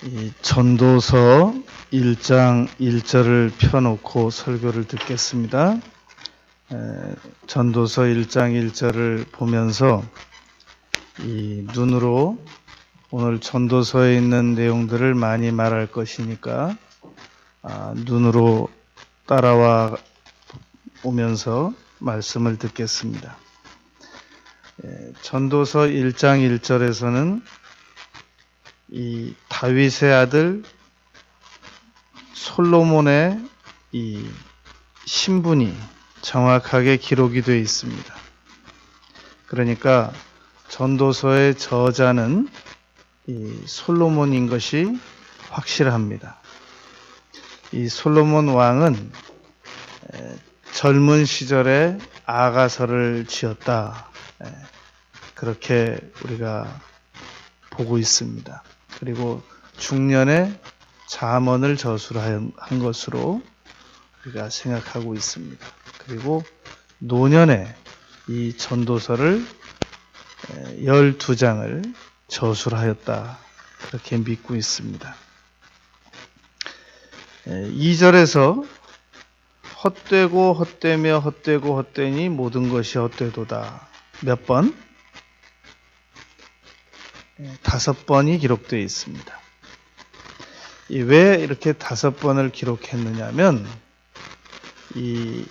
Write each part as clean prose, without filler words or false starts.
이 전도서 1장 1절을 펴놓고 설교를 듣겠습니다. 전도서 1장 1절을 보면서 이 눈으로 오늘 전도서에 있는 내용들을 많이 말할 것이니까 눈으로 따라와 오면서 말씀을 듣겠습니다. 전도서 1장 1절에서는 이 다윗의 아들 솔로몬의 이 신분이 정확하게 기록이 되어 있습니다. 그러니까 전도서의 저자는 이 솔로몬인 것이 확실합니다. 이 솔로몬 왕은 젊은 시절에 아가서를 지었다. 그렇게 우리가 보고 있습니다. 그리고 중년에 잠언을 저술한 것으로 우리가 생각하고 있습니다. 그리고 노년에 이 전도서를 12장을 저술하였다. 그렇게 믿고 있습니다. 2절에서 헛되고 헛되며 헛되고 헛되니 모든 것이 헛되도다. 몇 번? 5번이 기록되어 있습니다. 왜 이렇게 5번을 기록했느냐면 이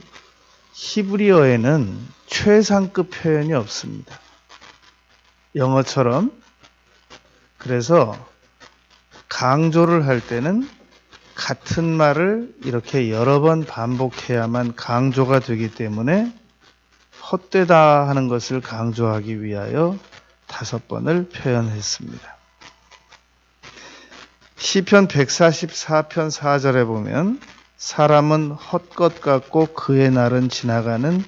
히브리어에는 최상급 표현이 없습니다. 영어처럼. 그래서 강조를 할 때는 같은 말을 이렇게 여러 번 반복해야만 강조가 되기 때문에 헛되다 하는 것을 강조하기 위하여 5번을 표현했습니다. 시편 144편 4절에 보면 사람은 헛것 같고 그의 날은 지나가는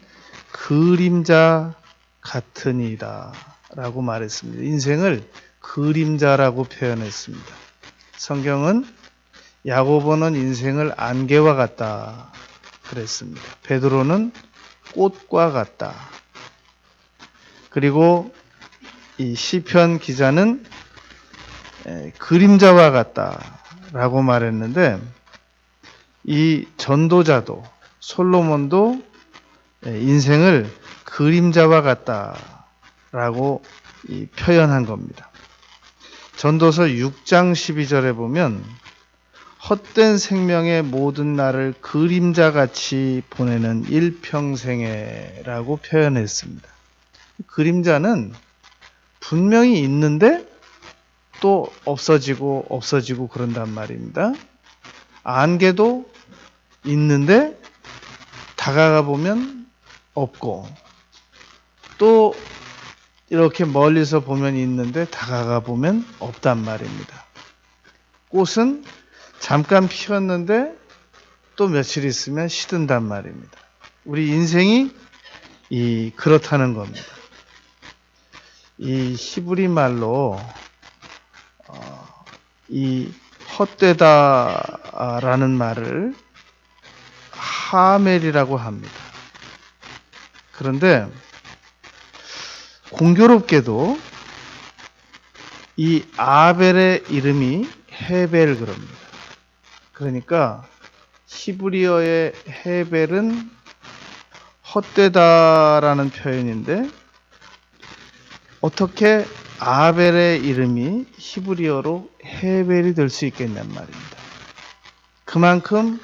그림자 같으니이다 라고 말했습니다. 인생을 그림자라고 표현했습니다. 성경은 야고보는 인생을 안개와 같다 그랬습니다. 베드로는 꽃과 같다. 그리고 이 시편 기자는 그림자와 같다라고 말했는데 이 전도자도 솔로몬도 인생을 그림자와 같다라고 표현한 겁니다. 전도서 6장 12절에 보면 헛된 생명의 모든 날을 그림자같이 보내는 일평생에라고 표현했습니다. 그림자는 분명히 있는데 또 없어지고 그런단 말입니다. 안개도 있는데 다가가 보면 없고 또 이렇게 멀리서 보면 있는데 다가가 보면 없단 말입니다. 꽃은 잠깐 피었는데 또 며칠 있으면 시든단 말입니다. 우리 인생이 그렇다는 겁니다. 이 히브리 말로 이 헛되다라는 말을 하멜이라고 합니다. 그런데 공교롭게도 이 아벨의 이름이 헤벨 그럽니다. 그러니까 히브리어의 헤벨은 헛되다라는 표현인데 어떻게 아벨의 이름이 히브리어로 헤벨이 될 수 있겠냔 말입니다. 그만큼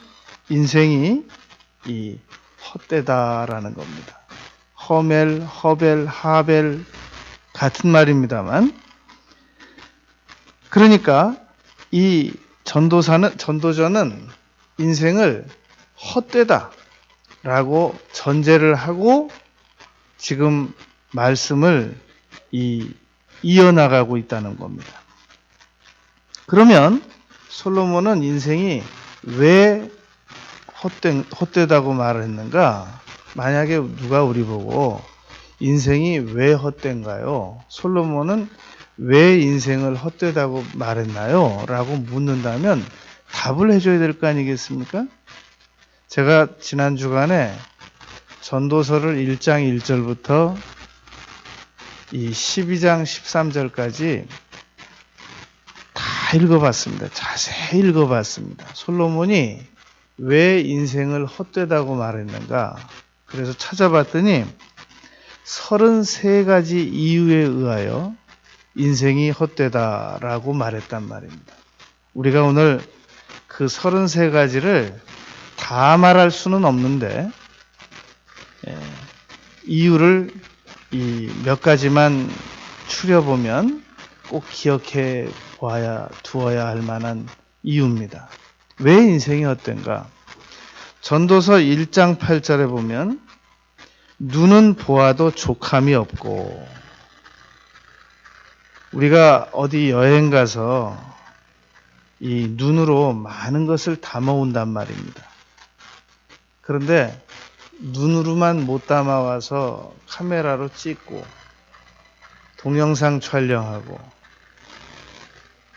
인생이 이 헛되다라는 겁니다. 허멜, 허벨, 하벨 같은 말입니다만 그러니까 이 전도자는 인생을 헛되다라고 전제를 하고 지금 말씀을 이어나가고 있다는 겁니다. 그러면 솔로몬은 인생이 왜 헛되다고 말을 했는가? 만약에 누가 우리 보고 인생이 왜 헛된가요? 솔로몬은 왜 인생을 헛되다고 말했나요? 라고 묻는다면 답을 해줘야 될 거 아니겠습니까? 제가 지난 주간에 전도서를 1장 1절부터 이 12장 13절까지 다 다 읽어봤습니다. 자세히 읽어봤습니다. 솔로몬이 왜 인생을 헛되다고 말했는가? 그래서 찾아봤더니 33가지 이유에 의하여 인생이 헛되다라고 말했단 말입니다. 우리가 오늘 그 33가지를 다 말할 수는 없는데 이유를 몇 가지만 추려보면 꼭 기억해 두어야 할 만한 이유입니다. 왜 인생이 헛된가? 전도서 1장 8절에 보면 눈은 보아도 족함이 없고, 우리가 어디 여행 가서 이 눈으로 많은 것을 담아온단 말입니다. 그런데 눈으로만 못 담아와서 카메라로 찍고 동영상 촬영하고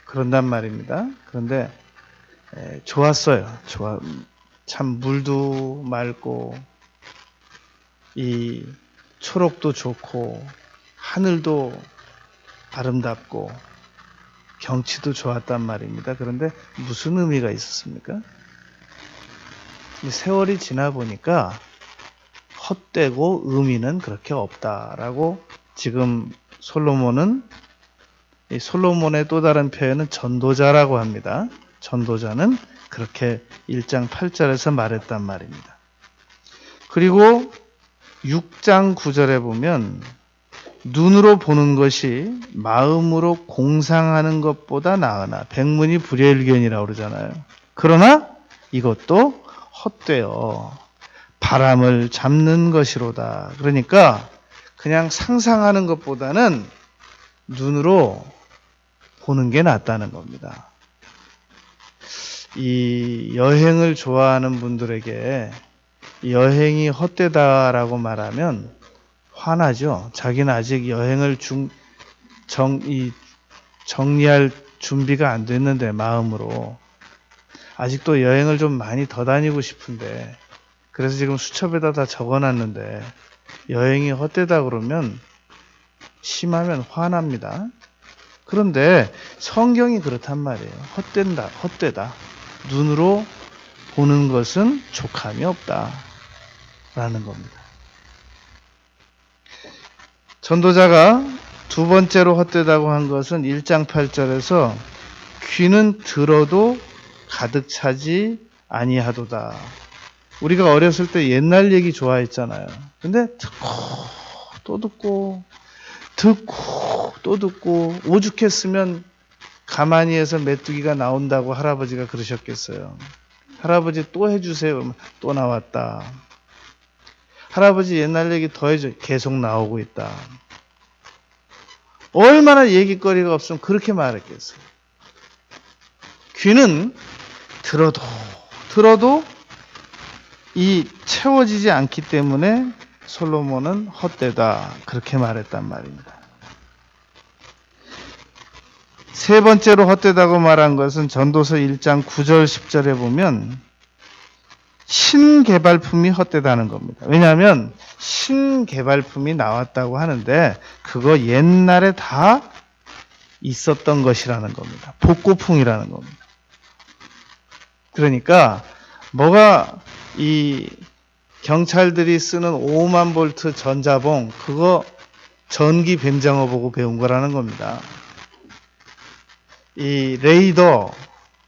그런단 말입니다. 그런데 좋았어요. 참 물도 맑고 이 초록도 좋고 하늘도 아름답고 경치도 좋았단 말입니다. 그런데 무슨 의미가 있었습니까? 세월이 지나 보니까 헛되고 의미는 그렇게 없다라고 지금 솔로몬의 또 다른 표현은 전도자라고 합니다. 전도자는 그렇게 1장 8절에서 말했단 말입니다. 그리고 6장 9절에 보면 눈으로 보는 것이 마음으로 공상하는 것보다 나으나 백문이 불여일견이라고 그러잖아요. 그러나 이것도 헛되어 바람을 잡는 것이로다. 그러니까 그냥 상상하는 것보다는 눈으로 보는 게 낫다는 겁니다. 이 여행을 좋아하는 분들에게 여행이 헛되다라고 말하면 화나죠. 자기는 아직 여행을 정리할 준비가 안 됐는데 마음으로 아직도 여행을 좀 많이 더 다니고 싶은데, 그래서 지금 수첩에다 다 적어놨는데 여행이 헛되다 그러면 심하면 화납니다. 그런데 성경이 그렇단 말이에요. 헛되다. 눈으로 보는 것은 족함이 없다 라는 겁니다. 전도자가 두 번째로 헛되다고 한 것은 1장 8절에서 귀는 들어도 가득 차지 아니하도다. 우리가 어렸을 때 옛날 얘기 좋아했잖아요. 근데 듣고 또 듣고 또 듣고 오죽했으면 가만히 해서 메뚜기가 나온다고 할아버지가 그러셨겠어요. 할아버지 또 해주세요. 그러면 또 나왔다. 할아버지 옛날 얘기 더 해줘. 계속 나오고 있다. 얼마나 얘기거리가 없으면 그렇게 말했겠어요. 귀는 들어도 이 채워지지 않기 때문에 솔로몬은 헛되다 그렇게 말했단 말입니다. 세 번째로 헛되다고 말한 것은 전도서 1장 9절 10절에 보면 신개발품이 헛되다는 겁니다. 왜냐하면 신개발품이 나왔다고 하는데 그거 옛날에 다 있었던 것이라는 겁니다. 복고풍이라는 겁니다. 그러니까 뭐가 이 경찰들이 쓰는 5만 볼트 전자봉 그거 전기 뱀장어 보고 배운 거라는 겁니다. 이 레이더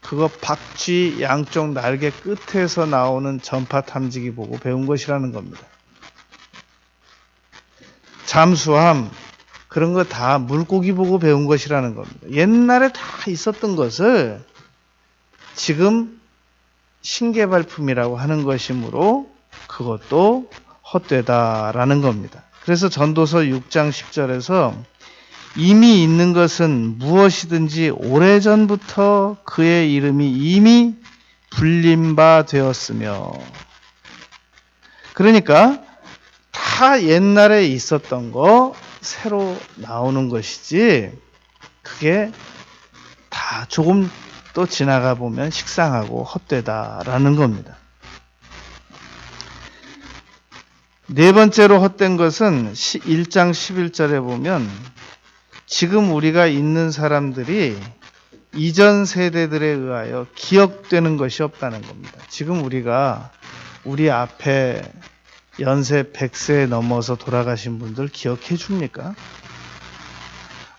그거 박쥐 양쪽 날개 끝에서 나오는 전파 탐지기 보고 배운 것이라는 겁니다. 잠수함 그런 거 다 물고기 보고 배운 것이라는 겁니다. 옛날에 다 있었던 것을 지금 신개발품이라고 하는 것이므로 그것도 헛되다라는 겁니다. 그래서 전도서 6장 10절에서 이미 있는 것은 무엇이든지 오래전부터 그의 이름이 이미 불린 바 되었으며, 그러니까 다 옛날에 있었던 거 새로 나오는 것이지 그게 다 조금 또 지나가 보면 식상하고 헛되다라는 겁니다. 네 번째로 헛된 것은 1장 11절에 보면 지금 우리가 있는 사람들이 이전 세대들에 의하여 기억되는 것이 없다는 겁니다. 지금 우리가 우리 앞에 연세 100세 넘어서 돌아가신 분들 기억해 줍니까?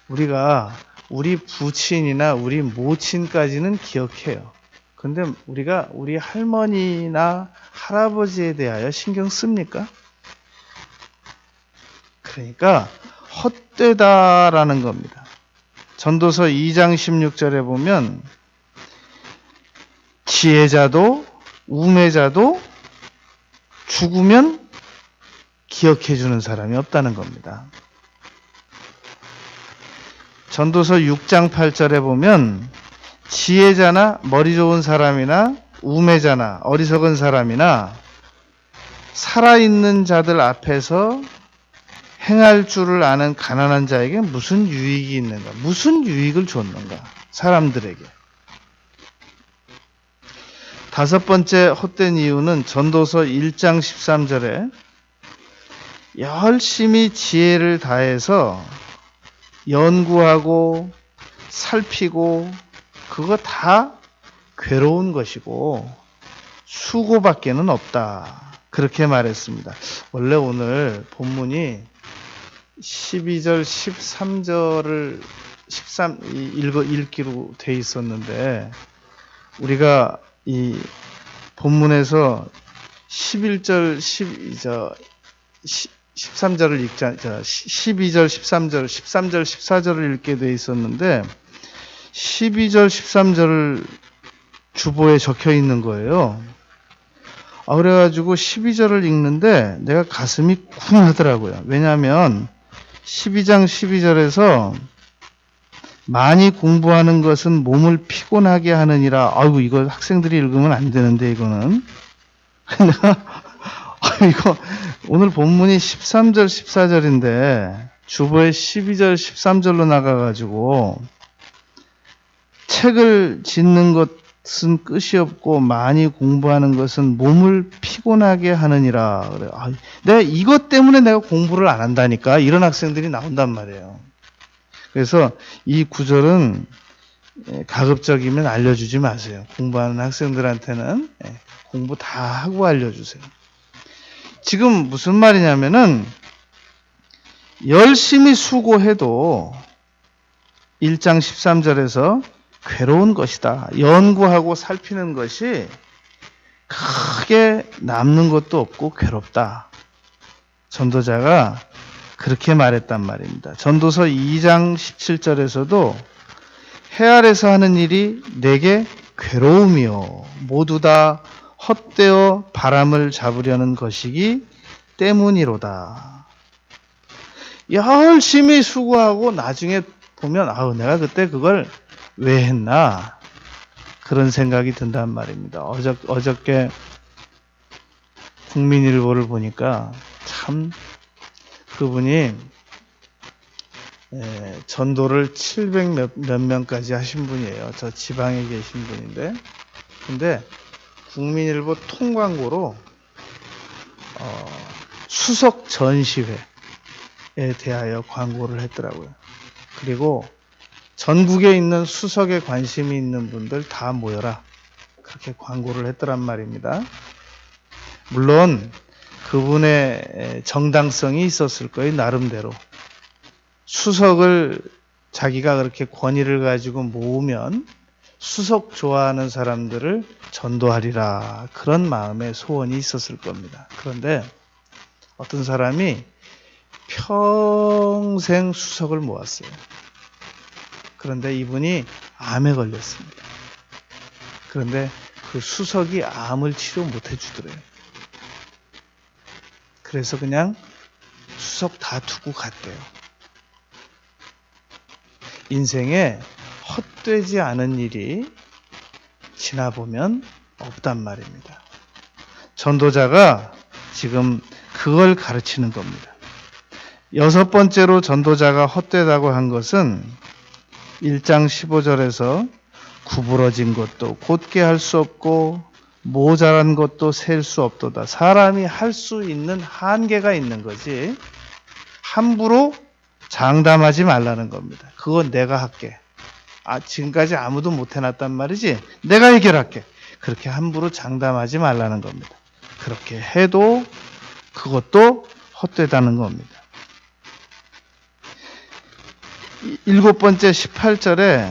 우리가 우리 부친이나 우리 모친까지는 기억해요. 근데 우리가 우리 할머니나 할아버지에 대하여 신경 씁니까? 그러니까 헛되다라는 겁니다. 전도서 2장 16절에 보면 지혜자도 우매자도 죽으면 기억해 주는 사람이 없다는 겁니다. 전도서 6장 8절에 보면 지혜자나 머리 좋은 사람이나 우매자나 어리석은 사람이나 살아있는 자들 앞에서 행할 줄을 아는 가난한 자에게 무슨 유익이 있는가? 무슨 유익을 줬는가? 사람들에게. 다섯 번째 헛된 이유는 전도서 1장 13절에 열심히 지혜를 다해서 연구하고 살피고 그거 다 괴로운 것이고 수고밖에는 없다. 그렇게 말했습니다. 원래 오늘 본문이 12절, 13절을 읽기로 돼 있었는데 우리가 이 본문에서 11절, 13절을 읽자, 12절, 13절, 13절, 14절을 읽게 돼 있었는데 12절, 13절을 주보에 적혀 있는 거예요. 그래가지고 12절을 읽는데 내가 가슴이 쿵 하더라고요. 왜냐하면 12장 12절에서 많이 공부하는 것은 몸을 피곤하게 하느니라. 아이고 이거 학생들이 읽으면 안 되는데 이거는. 이거 오늘 본문이 13절 14절인데 주보에 12절 13절로 나가가지고 책을 짓는 것은 끝이 없고 많이 공부하는 것은 몸을 피곤하게 하느니라. 그래. 내가 이것 때문에 내가 공부를 안 한다니까 이런 학생들이 나온단 말이에요. 그래서 이 구절은 가급적이면 알려주지 마세요. 공부하는 학생들한테는 공부 다 하고 알려주세요. 지금 무슨 말이냐면은 열심히 수고해도 1장 13절에서 괴로운 것이다. 연구하고 살피는 것이 크게 남는 것도 없고 괴롭다. 전도자가 그렇게 말했단 말입니다. 전도서 2장 17절에서도 해 아래서 하는 일이 내게 괴로움이요 모두 다 헛되어 바람을 잡으려는 것이기 때문이로다. 열심히 수고하고 나중에 보면 내가 그때 그걸 왜 했나 그런 생각이 든단 말입니다. 어저께 국민일보를 보니까 참 그분이 전도를 700 몇 명까지 하신 분이에요. 저 지방에 계신 분인데 근데 국민일보 통광고로 수석 전시회에 대하여 광고를 했더라고요. 그리고 전국에 있는 수석에 관심이 있는 분들 다 모여라. 그렇게 광고를 했더란 말입니다. 물론 그분의 정당성이 있었을 거예요. 나름대로. 수석을 자기가 그렇게 권위를 가지고 모으면 수석 좋아하는 사람들을 전도하리라. 그런 마음의 소원이 있었을 겁니다. 그런데 어떤 사람이 평생 수석을 모았어요. 그런데 이분이 암에 걸렸습니다. 그런데 그 수석이 암을 치료 못 해주더래요. 그래서 그냥 수석 다 두고 갔대요. 인생에 헛되지 않은 일이 지나보면 없단 말입니다. 전도자가 지금 그걸 가르치는 겁니다. 여섯 번째로 전도자가 헛되다고 한 것은 1장 15절에서 구부러진 것도 곧게 할 수 없고 모자란 것도 셀 수 없도다. 사람이 할 수 있는 한계가 있는 거지 함부로 장담하지 말라는 겁니다. 그건 내가 할게. 지금까지 아무도 못 해놨단 말이지. 내가 해결할게. 그렇게 함부로 장담하지 말라는 겁니다. 그렇게 해도 그것도 헛되다는 겁니다. 7번째 18절에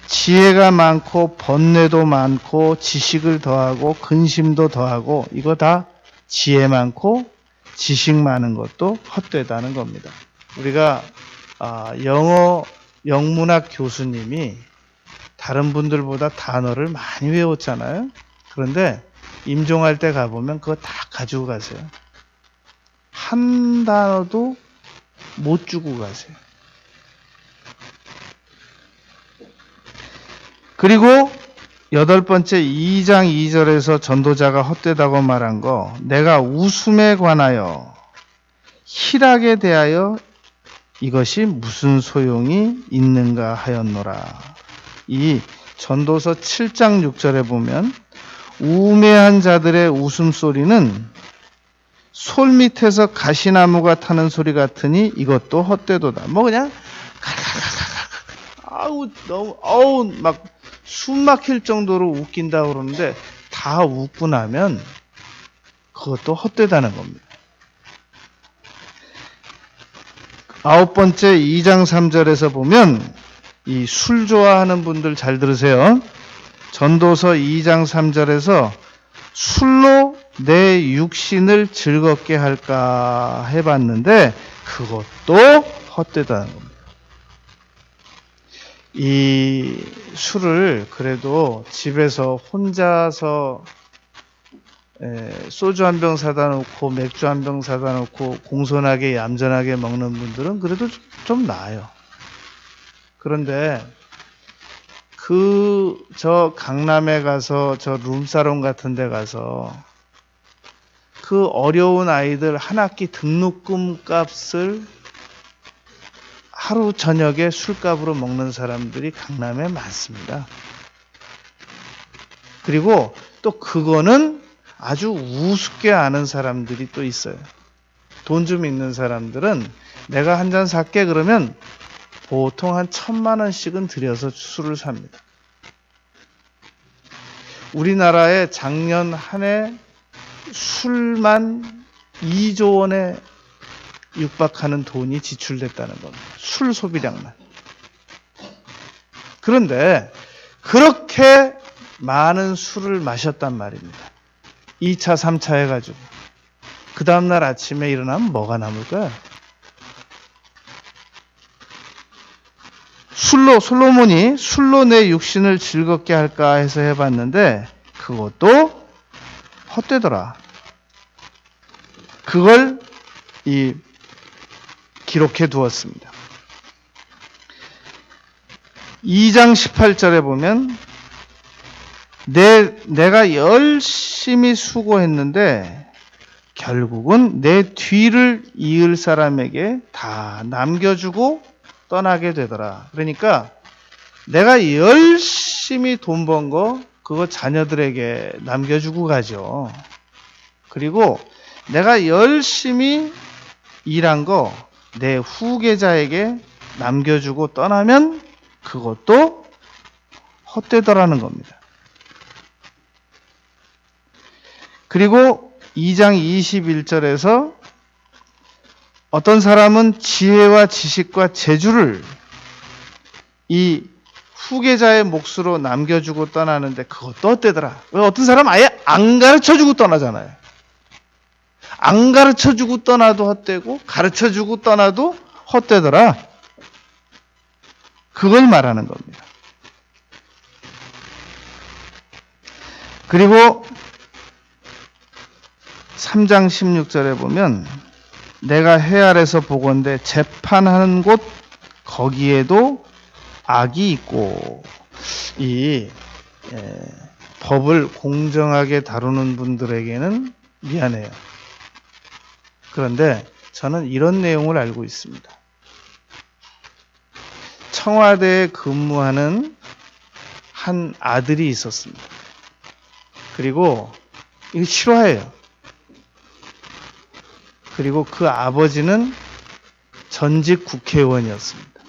지혜가 많고 번뇌도 많고 지식을 더하고 근심도 더하고, 이거 다 지혜 많고 지식 많은 것도 헛되다는 겁니다. 우리가 영어 영문학 교수님이 다른 분들보다 단어를 많이 외웠잖아요. 그런데 임종할 때 가보면 그거 다 가지고 가세요. 한 단어도 못 주고 가세요. 그리고 8번째 2장 2절에서 전도자가 헛되다고 말한 거, 내가 웃음에 관하여 희락에 대하여 이것이 무슨 소용이 있는가 하였노라. 이 전도서 7장 6절에 보면 우매한 자들의 웃음소리는 솔 밑에서 가시나무가 타는 소리 같으니 이것도 헛되도다. 그냥 막 숨 막힐 정도로 웃긴다 그러는데 다 웃고 나면 그것도 헛되다는 겁니다. 9번째 2장 3절에서 보면 이 술 좋아하는 분들 잘 들으세요. 전도서 2장 3절에서 술로 내 육신을 즐겁게 할까 해봤는데 그것도 헛되다는 겁니다. 이 술을 그래도 집에서 혼자서 소주 한 병 사다 놓고 맥주 한 병 사다 놓고 공손하게 얌전하게 먹는 분들은 그래도 좀 나아요. 그런데 저 강남에 가서 저 룸사롱 같은 데 가서 그 어려운 아이들 한 학기 등록금 값을 하루 저녁에 술값으로 먹는 사람들이 강남에 많습니다. 그리고 또 그거는 아주 우습게 아는 사람들이 또 있어요. 돈 좀 있는 사람들은 내가 한 잔 살게 그러면 보통 한 1,000만 원씩은 들여서 술을 삽니다. 우리나라에 작년 한 해 술만 2조 원에 육박하는 돈이 지출됐다는 겁니다. 술 소비량만. 그런데 그렇게 많은 술을 마셨단 말입니다. 2차, 3차 해가지고. 그 다음날 아침에 일어나면 뭐가 남을까요? 솔로몬이 술로 내 육신을 즐겁게 할까 해서 해봤는데 그것도 헛되더라. 그걸 기록해 두었습니다. 2장 18절에 보면 내가 열심히 수고했는데 결국은 내 뒤를 이을 사람에게 다 남겨주고 떠나게 되더라. 그러니까 내가 열심히 돈 번 거 그거 자녀들에게 남겨주고 가죠. 그리고 내가 열심히 일한 거 내 후계자에게 남겨주고 떠나면 그것도 헛되더라는 겁니다. 그리고 2장 21절에서 어떤 사람은 지혜와 지식과 재주를 이 후계자의 몫으로 남겨주고 떠나는데 그것도 헛되더라. 어떤 사람은 아예 안 가르쳐주고 떠나잖아요. 안 가르쳐주고 떠나도 헛되고 가르쳐주고 떠나도 헛되더라. 그걸 말하는 겁니다. 그리고 3장 16절에 보면 내가 해 아래서 보건대 재판하는 곳 거기에도 악이 있고, 법을 공정하게 다루는 분들에게는 미안해요. 그런데 저는 이런 내용을 알고 있습니다. 청와대에 근무하는 한 아들이 있었습니다. 그리고 이거 실화예요. 그리고 그 아버지는 전직 국회의원이었습니다.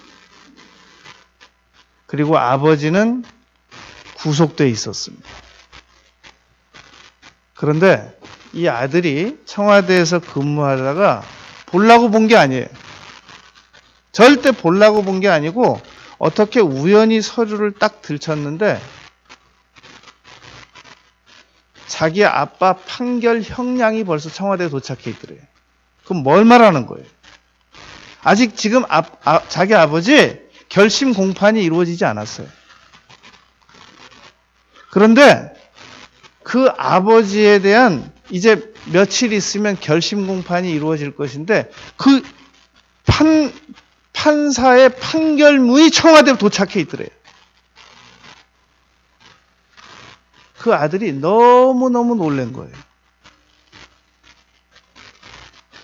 그리고 아버지는 구속돼 있었습니다. 그런데 이 아들이 청와대에서 근무하다가 보려고 본 게 아니에요. 절대 보려고 본 게 아니고 어떻게 우연히 서류를 딱 들쳤는데 자기 아빠 판결 형량이 벌써 청와대에 도착해 있더래요. 그럼 뭘 말하는 거예요? 아직 지금 자기 아버지 결심 공판이 이루어지지 않았어요. 그런데 그 아버지에 대한 이제 며칠 있으면 결심 공판이 이루어질 것인데 그 판사의 판결문이 청와대에 도착해 있더래요. 그 아들이 너무너무 놀란 거예요.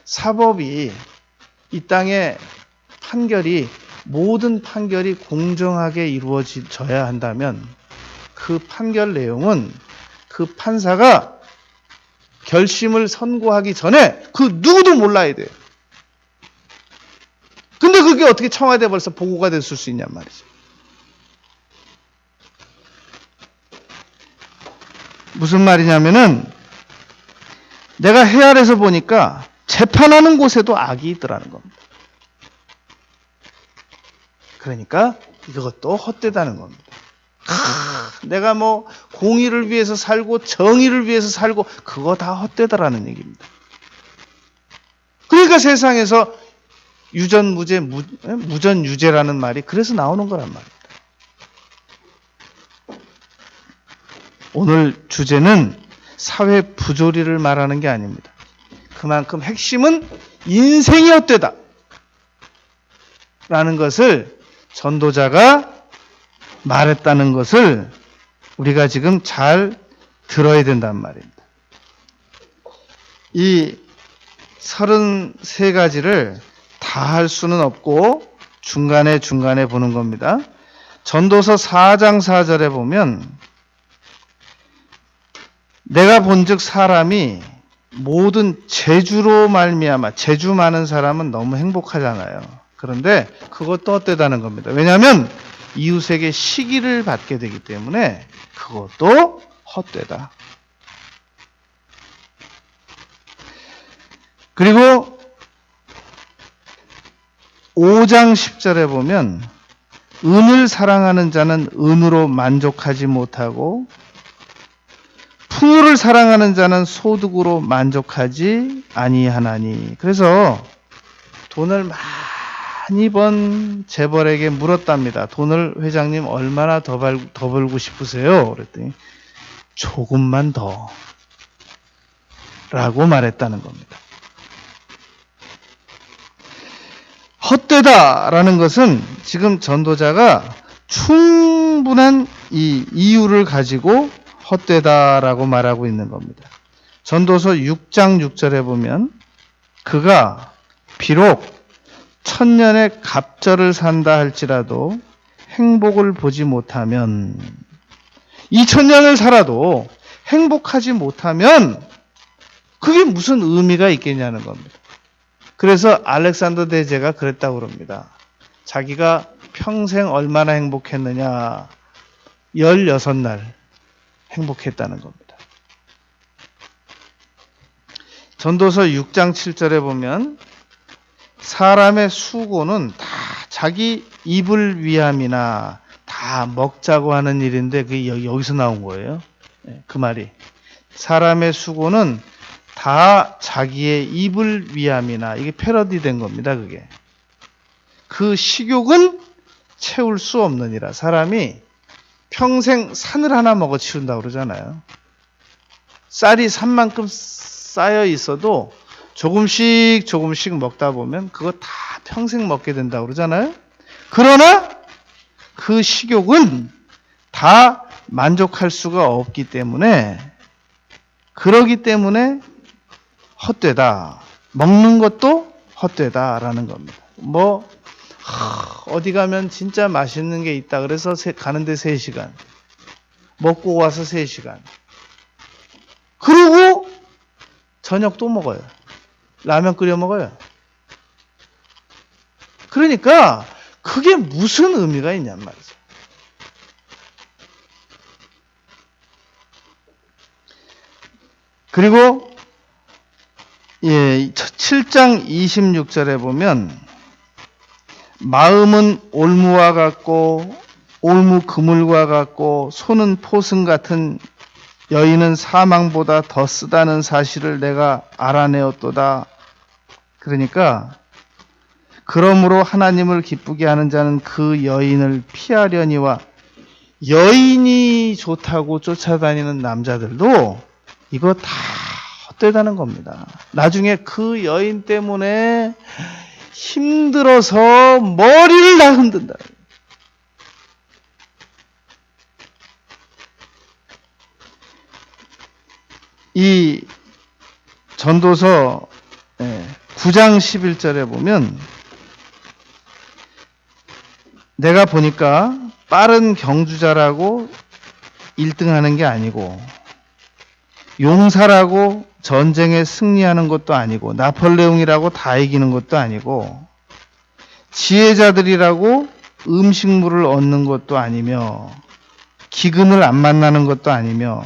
사법이 이 땅의 모든 판결이 공정하게 이루어져야 한다면 그 판결 내용은 그 판사가 결심을 선고하기 전에 그 누구도 몰라야 돼요. 근데 그게 어떻게 청와대에 벌써 보고가 됐을 수 있냔 말이죠. 무슨 말이냐면은 내가 헤아려서 보니까 재판하는 곳에도 악이 있더라는 겁니다. 그러니까 이것도 헛되다는 겁니다. 내가 뭐 공의를 위해서 살고 정의를 위해서 살고 그거 다 헛되다라는 얘기입니다. 그러니까 세상에서 유전무죄, 무전유죄라는 말이 그래서 나오는 거란 말입니다. 오늘 주제는 사회 부조리를 말하는 게 아닙니다. 그만큼 핵심은 인생이 헛되다 라는 것을 전도자가 말했다는 것을 우리가 지금 잘 들어야 된단 말입니다. 이 33가지를 다 할 수는 없고 중간에 보는 겁니다. 전도서 4장 4절에 보면 내가 본즉 사람이 모든 재주로 말미암아 재주 많은 사람은 너무 행복하잖아요. 그런데 그것도 헛되다는 겁니다. 왜냐하면 이웃에게 시기를 받게 되기 때문에 그것도 헛되다. 그리고 5장 10절에 보면 은을 사랑하는 자는 은으로 만족하지 못하고 풍요를 사랑하는 자는 소득으로 만족하지 아니하나니. 그래서 돈을 많이 번 재벌에게 물었답니다. 돈을 회장님 얼마나 더 벌고 싶으세요? 그랬더니 조금만 더 라고 말했다는 겁니다. 헛되다라는 것은 지금 전도자가 충분한 이 이유를 가지고 헛되다라고 말하고 있는 겁니다. 전도서 6장 6절에 보면 그가 비록 천년의 갑절을 산다 할지라도 행복을 보지 못하면 2000년을 살아도 행복하지 못하면 그게 무슨 의미가 있겠냐는 겁니다. 그래서 알렉산더 대제가 그랬다고 그럽니다. 자기가 평생 얼마나 행복했느냐 16날 행복했다는 겁니다. 전도서 6장 7절에 보면 사람의 수고는 다 자기 입을 위함이나 다 먹자고 하는 일인데 그게 여기서 나온 거예요. 그 말이 사람의 수고는 다 자기의 입을 위함이나 이게 패러디 된 겁니다. 그게 그 식욕은 채울 수 없느니라. 사람이 평생 산을 하나 먹어 치운다고 그러잖아요. 쌀이 산만큼 쌓여 있어도 조금씩 먹다 보면 그거 다 평생 먹게 된다고 그러잖아요. 그러나 그 식욕은 다 만족할 수가 없기 때문에 그러기 때문에 헛되다. 먹는 것도 헛되다라는 겁니다. 어디 가면 진짜 맛있는 게 있다 그래서 가는데 3시간 먹고 와서 3시간 그리고 저녁 또 먹어요. 라면 끓여 먹어요. 그러니까 그게 무슨 의미가 있냔 말이죠. 그리고 7장 26절에 보면 마음은 올무와 같고 올무 그물과 같고 손은 포승 같은 여인은 사망보다 더 쓰다는 사실을 내가 알아내었도다. 그러니까 그러므로 하나님을 기쁘게 하는 자는 그 여인을 피하려니와 여인이 좋다고 쫓아다니는 남자들도 이거 다 헛되다는 겁니다. 나중에 그 여인 때문에 힘들어서 머리를 다 흔든다. 이 전도서 9장 11절에 보면 내가 보니까 빠른 경주자라고 1등하는 게 아니고 용사라고 전쟁에 승리하는 것도 아니고 나폴레옹이라고 다 이기는 것도 아니고 지혜자들이라고 음식물을 얻는 것도 아니며 기근을 안 만나는 것도 아니며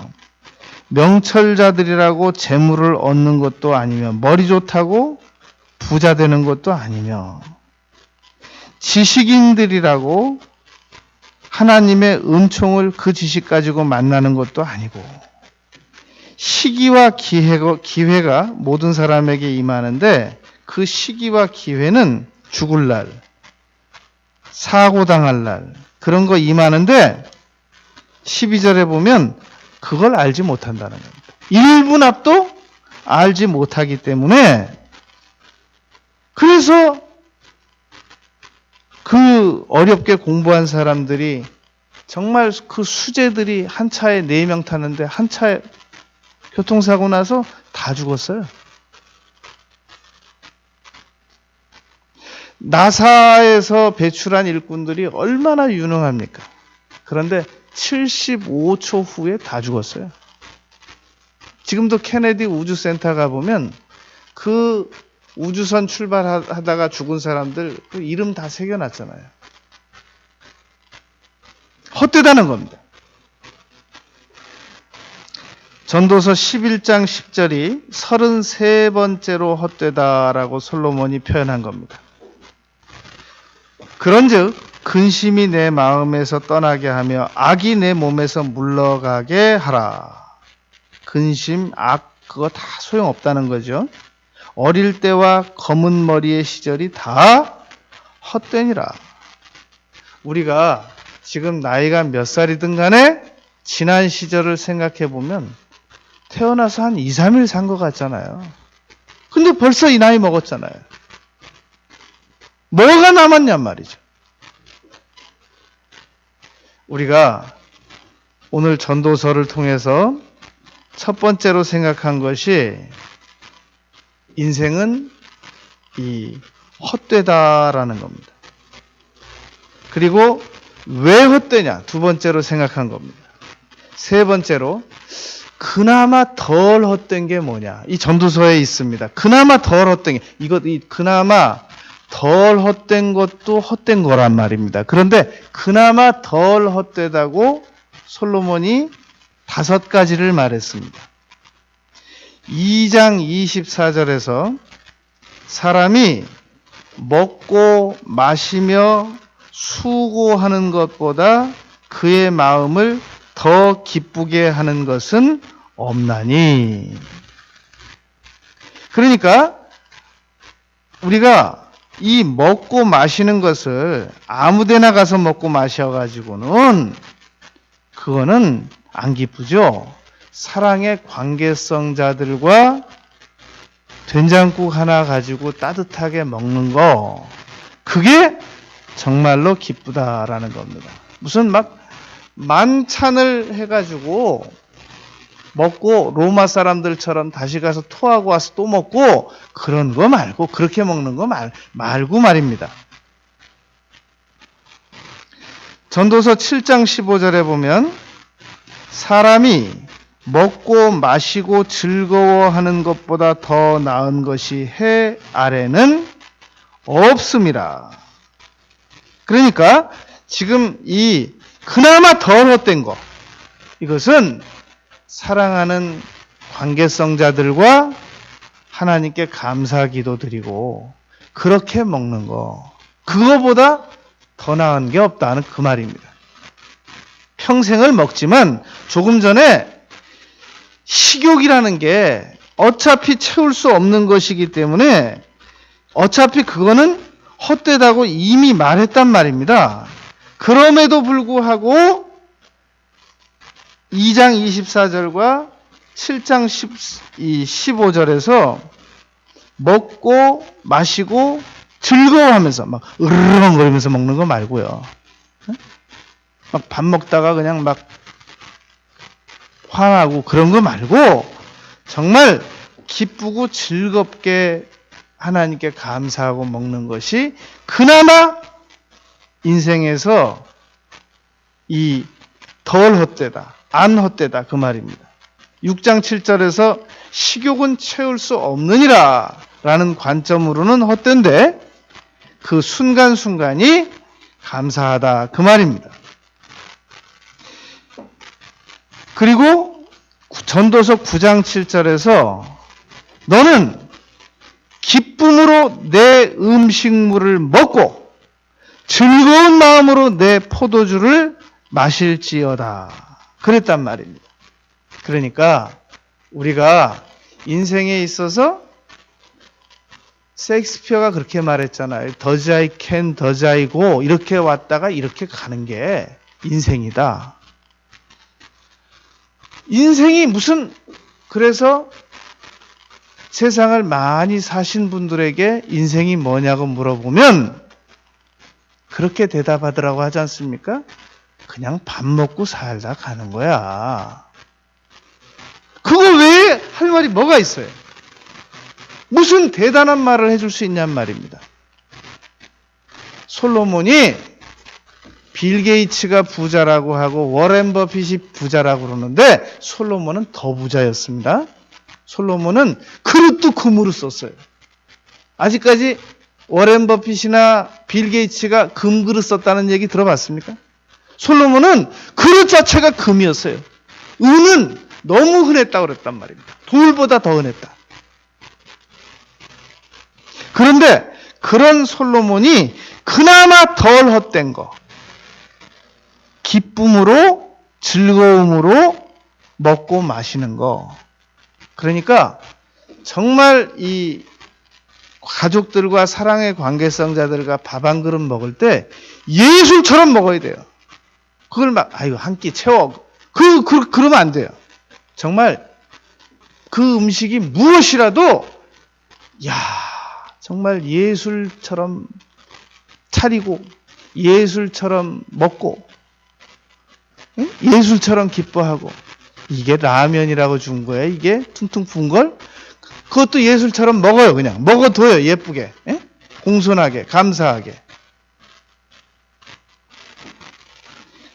명철자들이라고 재물을 얻는 것도 아니며 머리 좋다고 부자 되는 것도 아니며 지식인들이라고 하나님의 은총을 그 지식 가지고 만나는 것도 아니고 시기와 기회가 모든 사람에게 임하는데 그 시기와 기회는 죽을 날, 사고당할 날 그런 거 임하는데 12절에 보면 그걸 알지 못한다는 겁니다. 1분 앞도 알지 못하기 때문에 그래서 그 어렵게 공부한 사람들이 정말 그 수재들이 한 차에 4명 타는데 한 차에 교통사고 나서 다 죽었어요. 나사에서 배출한 일꾼들이 얼마나 유능합니까? 그런데 75초 후에 다 죽었어요. 지금도 케네디 우주센터 가보면 그 우주선 출발하다가 죽은 사람들 그 이름 다 새겨놨잖아요. 헛되다는 겁니다. 전도서 11장 10절이 33번째로 헛되다라고 솔로몬이 표현한 겁니다. 그런즉 근심이 내 마음에서 떠나게 하며 악이 내 몸에서 물러가게 하라. 근심, 악 그거 다 소용없다는 거죠. 어릴 때와 검은 머리의 시절이 다 헛되니라. 우리가 지금 나이가 몇 살이든 간에 지난 시절을 생각해 보면 태어나서 한 2, 3일 산 것 같잖아요. 근데 벌써 이 나이 먹었잖아요. 뭐가 남았냔 말이죠. 우리가 오늘 전도서를 통해서 첫 번째로 생각한 것이 인생은 이 헛되다라는 겁니다. 그리고 왜 헛되냐? 두 번째로 생각한 겁니다. 세 번째로 그나마 덜 헛된 게 뭐냐? 이 전도서에 있습니다. 그나마 덜 헛된 게 그나마 덜 헛된 것도 헛된 거란 말입니다. 그런데 그나마 덜 헛되다고 솔로몬이 5가지를 말했습니다. 2장 24절에서 사람이 먹고 마시며 수고하는 것보다 그의 마음을 더 기쁘게 하는 것은 없나니. 그러니까 우리가 이 먹고 마시는 것을 아무데나 가서 먹고 마셔가지고는 그거는 안 기쁘죠. 사랑의 관계성자들과 된장국 하나 가지고 따뜻하게 먹는 거, 그게 정말로 기쁘다라는 겁니다. 무슨 막 만찬을 해가지고 먹고 로마 사람들처럼 다시 가서 토하고 와서 또 먹고 그런 거 말고, 그렇게 먹는 거 말고 말입니다. 전도서 7장 15절에 보면 사람이 먹고 마시고 즐거워하는 것보다 더 나은 것이 해 아래는 없음이라. 그러니까 지금 이 그나마 덜 헛된 거, 이것은 사랑하는 관계성자들과 하나님께 감사 기도 드리고 그렇게 먹는 거, 그거보다 더 나은 게 없다는 그 말입니다. 평생을 먹지만 조금 전에 식욕이라는 게 어차피 채울 수 없는 것이기 때문에 어차피 그거는 헛되다고 이미 말했단 말입니다. 그럼에도 불구하고 2장 24절과 7장 15절에서 먹고 마시고 즐거워하면서 막 으르렁거리면서 먹는 거 말고요. 막 밥 먹다가 그냥 막 화나고 그런 거 말고 정말 기쁘고 즐겁게 하나님께 감사하고 먹는 것이 그나마 인생에서 이 덜 헛되다, 안 헛되다 그 말입니다. 6장 7절에서 식욕은 채울 수 없느니라 라는 관점으로는 헛된데 그 순간순간이 감사하다 그 말입니다. 그리고 전도서 9장 7절에서 너는 기쁨으로 내 음식물을 먹고 즐거운 마음으로 내 포도주를 마실지어다 그랬단 말입니다. 그러니까 우리가 인생에 있어서 셰익스피어가 그렇게 말했잖아요. Does I can, does I go 이렇게 왔다가 이렇게 가는 게 인생이다. 인생이 무슨 그래서 세상을 많이 사신 분들에게 인생이 뭐냐고 물어보면 그렇게 대답하더라고 하지 않습니까? 그냥 밥 먹고 살다 가는 거야. 그거 외에 할 말이 뭐가 있어요? 무슨 대단한 말을 해줄 수 있냔 말입니다. 솔로몬이 빌 게이츠가 부자라고 하고 워렌 버핏이 부자라고 그러는데 솔로몬은 더 부자였습니다. 솔로몬은 그릇도 금으로 썼어요. 아직까지 워렌 버핏이나 빌 게이츠가 금그릇 썼다는 얘기 들어봤습니까? 솔로몬은 그릇 자체가 금이었어요. 은은 너무 흔했다고 그랬단 말입니다. 돌보다 더 흔했다. 그런데 그런 솔로몬이 그나마 덜 헛된 거, 기쁨으로 즐거움으로 먹고 마시는 거. 그러니까 정말 이 가족들과 사랑의 관계성자들과 밥 한 그릇 먹을 때 예술처럼 먹어야 돼요. 그걸 막 아유 한 끼 채워 그러면 안 돼요. 정말 그 음식이 무엇이라도 야 정말 예술처럼 차리고 예술처럼 먹고 예술처럼 기뻐하고 이게 라면이라고 준 거예요. 이게 퉁퉁 부은 걸 그것도 예술처럼 먹어요. 그냥 먹어둬요. 예쁘게 공손하게 감사하게.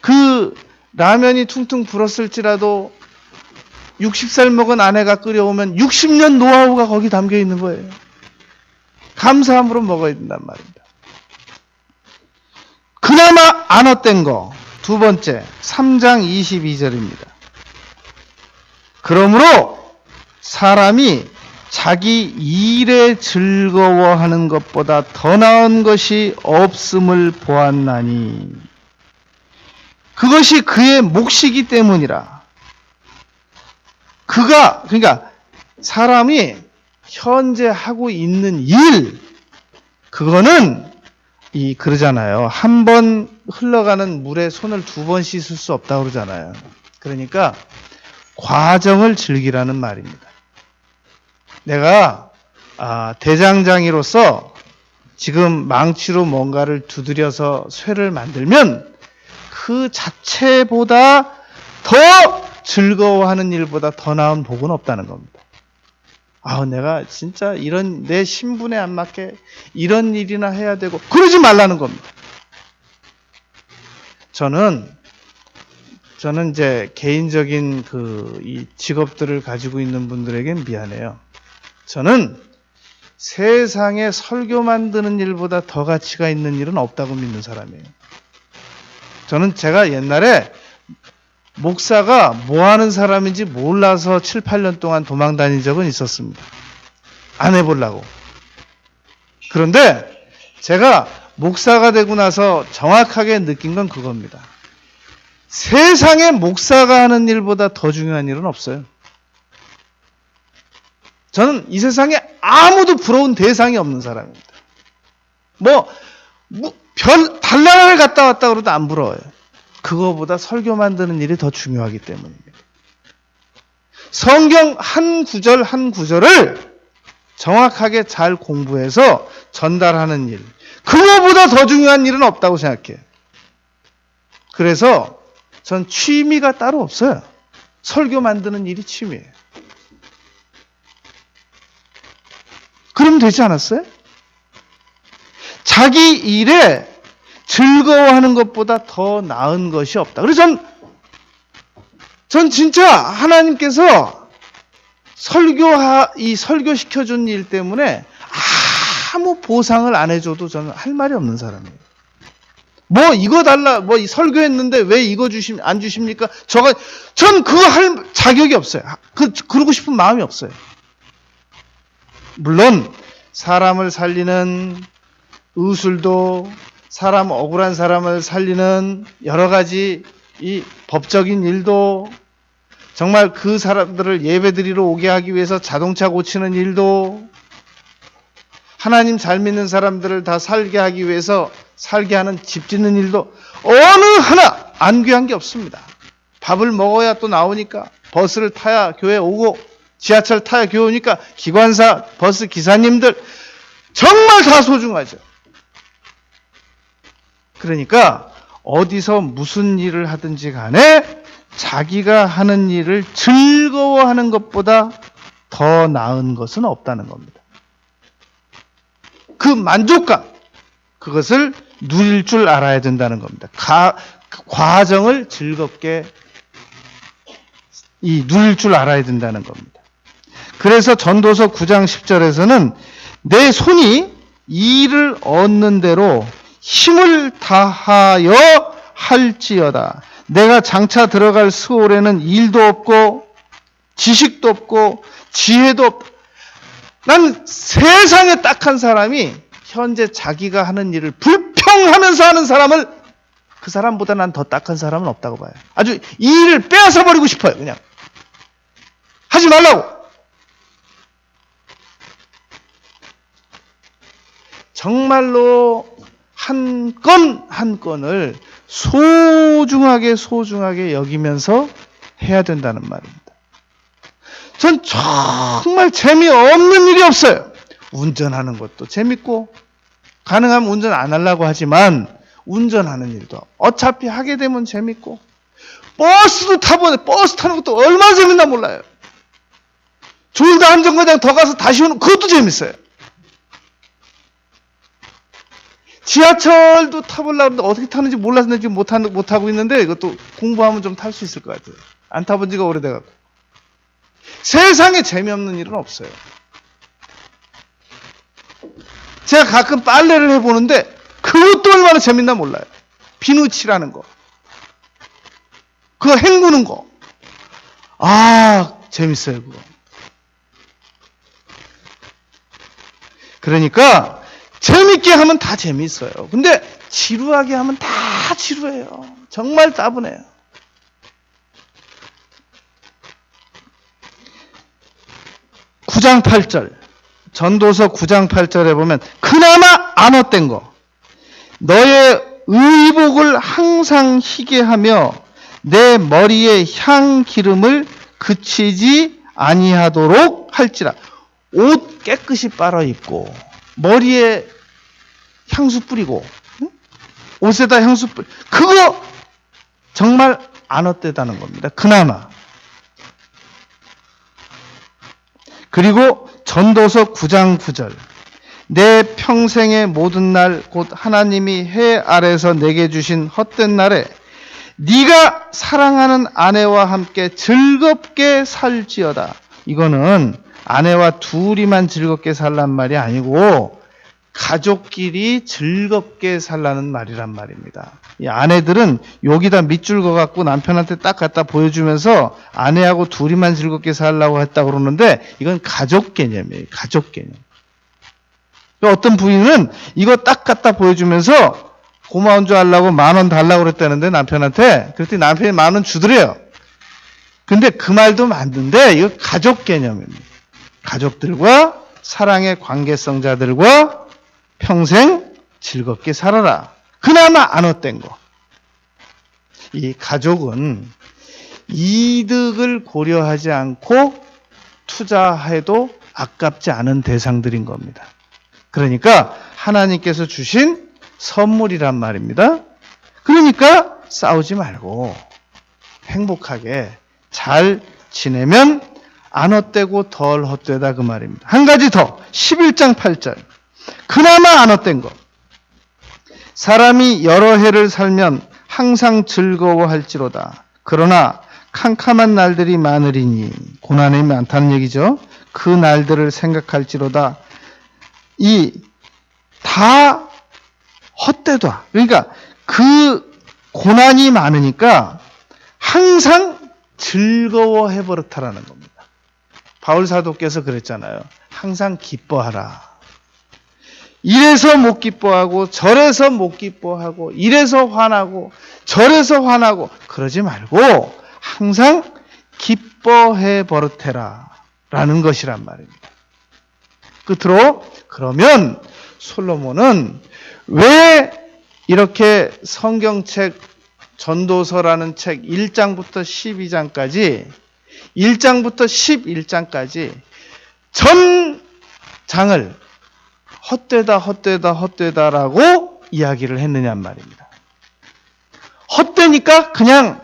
그 라면이 퉁퉁 불었을지라도 60살 먹은 아내가 끓여오면 60년 노하우가 거기 담겨 있는 거예요. 감사함으로 먹어야 된단 말입니다. 그나마 안 헛된 거. 두 번째, 3장 22절입니다. 그러므로 사람이 자기 일에 즐거워하는 것보다 더 나은 것이 없음을 보았나니 그것이 그의 몫이기 때문이라. 그러니까 사람이 현재 하고 있는 일, 그거는 그러잖아요. 한 번 흘러가는 물에 손을 두 번 씻을 수 없다고 그러잖아요. 그러니까 과정을 즐기라는 말입니다. 내가 대장장이로서 지금 망치로 뭔가를 두드려서 쇠를 만들면 그 자체보다 더 즐거워하는 일보다 더 나은 복은 없다는 겁니다. 내가 진짜 이런 내 신분에 안 맞게 이런 일이나 해야 되고 그러지 말라는 겁니다. 저는 이제 개인적인 이 직업들을 가지고 있는 분들에겐 미안해요. 저는 세상에 설교 만드는 일보다 더 가치가 있는 일은 없다고 믿는 사람이에요. 저는 제가 옛날에 목사가 뭐 하는 사람인지 몰라서 7, 8년 동안 도망 다닌 적은 있었습니다. 안 해보려고. 그런데 제가 목사가 되고 나서 정확하게 느낀 건 그겁니다. 세상에 목사가 하는 일보다 더 중요한 일은 없어요. 저는 이 세상에 아무도 부러운 대상이 없는 사람입니다. 달나라를 갔다 왔다 그래도 안 부러워요. 그거보다 설교 만드는 일이 더 중요하기 때문입니다. 성경 한 구절 한 구절을 정확하게 잘 공부해서 전달하는 일, 그거보다 더 중요한 일은 없다고 생각해요. 그래서 전 취미가 따로 없어요. 설교 만드는 일이 취미예요. 그러면 되지 않았어요? 자기 일에 즐거워하는 것보다 더 나은 것이 없다. 그래서 전 진짜 하나님께서 설교시켜준 일 때문에 아무 보상을 안 해줘도 저는 할 말이 없는 사람이에요. 이거 달라, 설교했는데 왜 이거 안 주십니까? 전 그거 할 자격이 없어요. 그러고 싶은 마음이 없어요. 물론, 사람을 살리는 의술도, 사람 억울한 사람을 살리는 여러 가지 이 법적인 일도, 정말 그 사람들을 예배드리러 오게 하기 위해서 자동차 고치는 일도, 하나님 잘 믿는 사람들을 다 살게 하기 위해서 살게 하는 집 짓는 일도 어느 하나 안 귀한 게 없습니다. 밥을 먹어야 또 나오니까, 버스를 타야 교회 오고, 지하철 타야 교회 오니까 기관사, 버스 기사님들 정말 다 소중하죠. 그러니까 어디서 무슨 일을 하든지 간에 자기가 하는 일을 즐거워하는 것보다 더 나은 것은 없다는 겁니다. 그 만족감, 그것을 누릴 줄 알아야 된다는 겁니다. 과정을 즐겁게 누릴 줄 알아야 된다는 겁니다. 그래서 전도서 9장 10절에서는 내 손이 이를 얻는 대로 힘을 다하여 할지어다. 내가 장차 들어갈 스올에는 일도 없고 지식도 없고 지혜도 없다. 난 세상에 딱한 사람이 현재 자기가 하는 일을 불평하면서 하는 사람을, 그 사람보다 난 더 딱한 사람은 없다고 봐요. 아주 이 일을 빼앗아 버리고 싶어요. 그냥 하지 말라고. 정말로 한 건 한 건을 소중하게 여기면서 해야 된다는 말입니다. 전 정말 재미없는 일이 없어요. 운전하는 것도 재밌고, 가능하면 운전 안 하려고 하지만 운전하는 일도 어차피 하게 되면 재밌고, 버스도 타보네. 버스 타는 것도 얼마나 재밌나 몰라요. 졸다 한 정거장 더 가서 다시 오는 그것도 재밌어요. 지하철도 타보려고 하는데 어떻게 타는지 몰라서 지금 못 타고 있는데, 이것도 공부하면 좀 탈 수 있을 것 같아요. 안 타본 지가 오래돼갖고. 세상에 재미없는 일은 없어요. 제가 가끔 빨래를 해보는데 그것도 얼마나 재밌나 몰라요. 비누 칠하는 거, 그거 헹구는 거, 재밌어요 그거. 그러니까 재밌게 하면 다 재밌어요. 근데 지루하게 하면 다 지루해요. 정말 따분해요. 전도서 9장 8절에 보면 그나마 안 헛된 거, 너의 의복을 항상 희게 하며 내 머리에 향 기름을 그치지 아니하도록 할지라. 옷 깨끗이 빨아 입고 머리에 향수 뿌리고 옷에다 향수 뿌리, 그거 정말 안 헛되다는 겁니다. 그나마. 그리고 전도서 9장 9절, 내 평생의 모든 날 곧 하나님이 해 아래서 내게 주신 헛된 날에 네가 사랑하는 아내와 함께 즐겁게 살지어다. 이거는 아내와 둘이만 즐겁게 살란 말이 아니고 가족끼리 즐겁게 살라는 말이란 말입니다. 이 아내들은 여기다 밑줄 그어갖고 남편한테 딱 갖다 보여주면서 아내하고 둘이만 즐겁게 살라고 했다고 그러는데 이건 가족 개념이에요. 가족 개념. 어떤 부인은 이거 딱 갖다 보여주면서 고마운 줄 알라고 10,000원 달라고 그랬다는데 남편한테. 그랬더니 남편이 10,000원 주더래요. 근데 그 말도 맞는데 이거 가족 개념입니다. 가족들과 사랑의 관계성자들과 평생 즐겁게 살아라. 그나마 안 헛된 거. 이 가족은 이득을 고려하지 않고 투자해도 아깝지 않은 대상들인 겁니다. 그러니까 하나님께서 주신 선물이란 말입니다. 그러니까 싸우지 말고 행복하게 잘 지내면 안 헛되고 덜 헛되다 그 말입니다. 한 가지 더 11장 8절 그나마 안 헛된 것 사람이 여러 해를 살면 항상 즐거워할지로다. 그러나 캄캄한 날들이 많으리니 고난이 많다는 얘기죠. 그 날들을 생각할지로다. 이 다 헛되다. 그러니까 그 고난이 많으니까 항상 즐거워해 버릇하라는 겁니다. 바울 사도께서 그랬잖아요. 항상 기뻐하라. 이래서 못 기뻐하고 저래서 못 기뻐하고 이래서 화나고 저래서 화나고 그러지 말고 항상 기뻐해 버릇해라 라는 것이란 말입니다. 끝으로 그러면 솔로몬은 왜 이렇게 성경책 전도서라는 책 1장부터 12장까지 1장부터 11장까지 전 장을 헛되다 헛되다 헛되다라고 이야기를 했느냔 말입니다. 헛되니까 그냥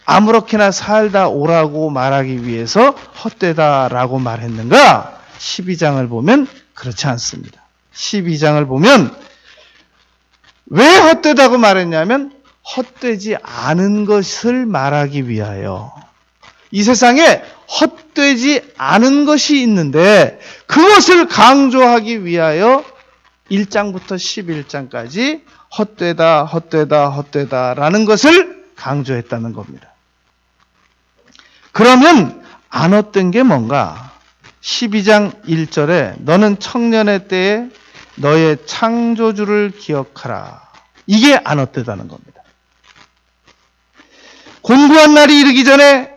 아무렇게나 살다 오라고 말하기 위해서 헛되다라고 말했는가? 12장을 보면 그렇지 않습니다. 12장을 보면 왜 헛되다고 말했냐면 헛되지 않은 것을 말하기 위하여 이 세상에 헛되지 않은 것이 있는데 그것을 강조하기 위하여 1장부터 11장까지 헛되다 헛되다 헛되다라는 것을 강조했다는 겁니다. 그러면 안 헛된 게 뭔가? 12장 1절에 너는 청년의 때에 너의 창조주를 기억하라. 이게 안 헛되다는 겁니다. 곤고한 날이 이르기 전에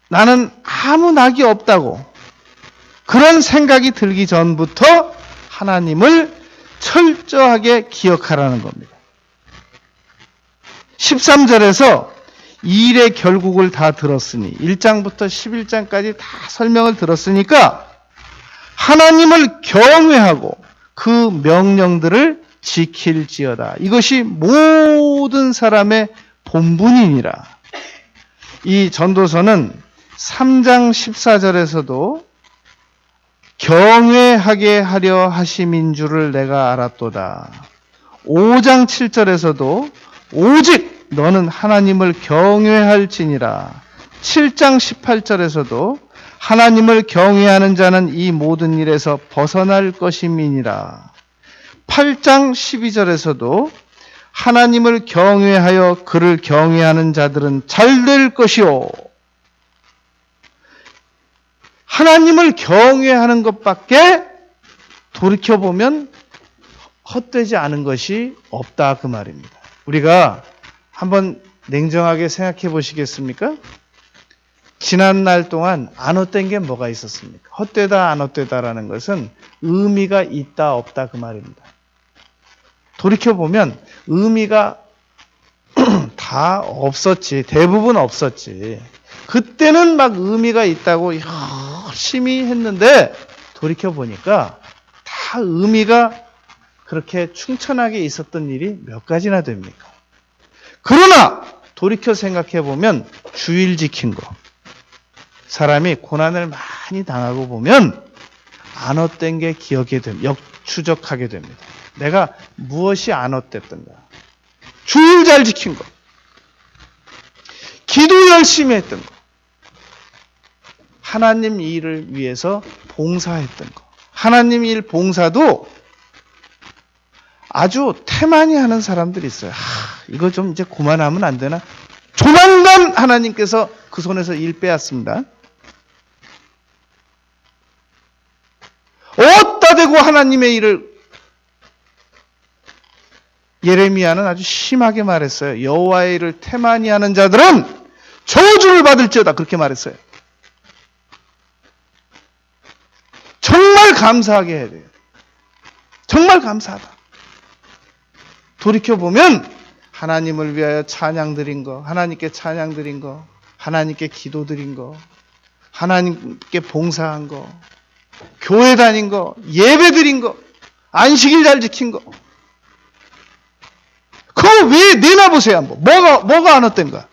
나는 아무 낙이 없다고 그런 생각이 들기 전부터 하나님을 철저하게 기억하라는 겁니다. 13절에서 이 일의 결국을 다 들었으니 1장부터 11장까지 다 설명을 들었으니까 하나님을 경외하고 그 명령들을 지킬지어다. 이것이 모든 사람의 본분이니라. 이 전도서는 3장 14절에서도 경외하게 하려 하심인 줄을 내가 알았도다. 5장 7절에서도 오직 너는 하나님을 경외할지니라. 7장 18절에서도 하나님을 경외하는 자는 이 모든 일에서 벗어날 것임이니라. 8장 12절에서도 하나님을 경외하여 그를 경외하는 자들은 잘될 것이요. 하나님을 경외하는 것밖에 돌이켜보면 헛되지 않은 것이 없다 그 말입니다. 우리가 한번 냉정하게 생각해 보시겠습니까? 지난 날 동안 안 헛된 게 뭐가 있었습니까? 헛되다 안 헛되다라는 것은 의미가 있다 없다 그 말입니다. 돌이켜보면 의미가 다 없었지. 대부분 없었지. 그때는 막 의미가 있다고 열심히 했는데 돌이켜보니까 다 의미가 그렇게 충천하게 있었던 일이 몇 가지나 됩니까? 그러나 돌이켜 생각해보면 주일 지킨 거. 사람이 고난을 많이 당하고 보면 안 헛된 게 기억이 됩니다. 역추적하게 됩니다. 내가 무엇이 안 헛됐던가. 주일 잘 지킨 거. 기도 열심히 했던 거. 하나님 일을 위해서 봉사했던 거. 하나님 일 봉사도 아주 태만히 하는 사람들이 있어요. 이거 좀 이제 그만하면 안 되나? 조만간 하나님께서 그 손에서 일 빼앗습니다. 어디다 대고 하나님의 일을, 예레미야는 아주 심하게 말했어요. 여호와의 일을 태만히 하는 자들은 저주를 받을지어다, 그렇게 말했어요. 정말 감사하게 해야 돼요. 정말 감사하다. 돌이켜보면 하나님을 위하여 찬양 드린 거, 하나님께 찬양 드린 거, 하나님께 기도 드린 거, 하나님께 봉사한 거, 교회 다닌 거, 예배 드린 거, 안식일 잘 지킨 거, 그거 왜 내놔보세요 한번. 뭐가 안 어떤가?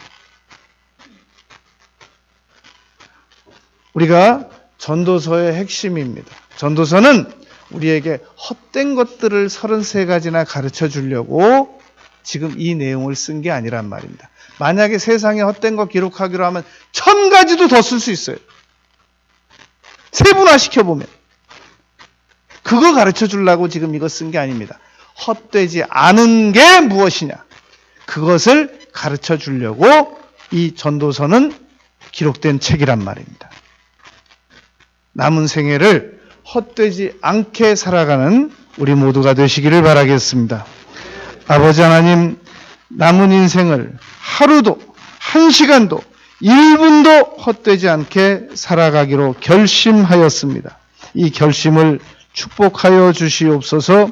우리가 전도서의 핵심입니다. 전도서는 우리에게 헛된 것들을 33가지나 가르쳐 주려고 지금 이 내용을 쓴 게 아니란 말입니다. 만약에 세상에 헛된 거 기록하기로 하면 1000가지도 더 쓸 수 있어요. 세분화시켜보면. 그거 가르쳐 주려고 지금 이거 쓴 게 아닙니다. 헛되지 않은 게 무엇이냐, 그것을 가르쳐 주려고 이 전도서는 기록된 책이란 말입니다. 남은 생애를 헛되지 않게 살아가는 우리 모두가 되시기를 바라겠습니다. 아버지 하나님, 남은 인생을 하루도, 1시간도, 1분도 헛되지 않게 살아가기로 결심하였습니다. 이 결심을 축복하여 주시옵소서.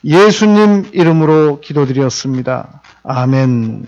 예수님 이름으로 기도드렸습니다. 아멘.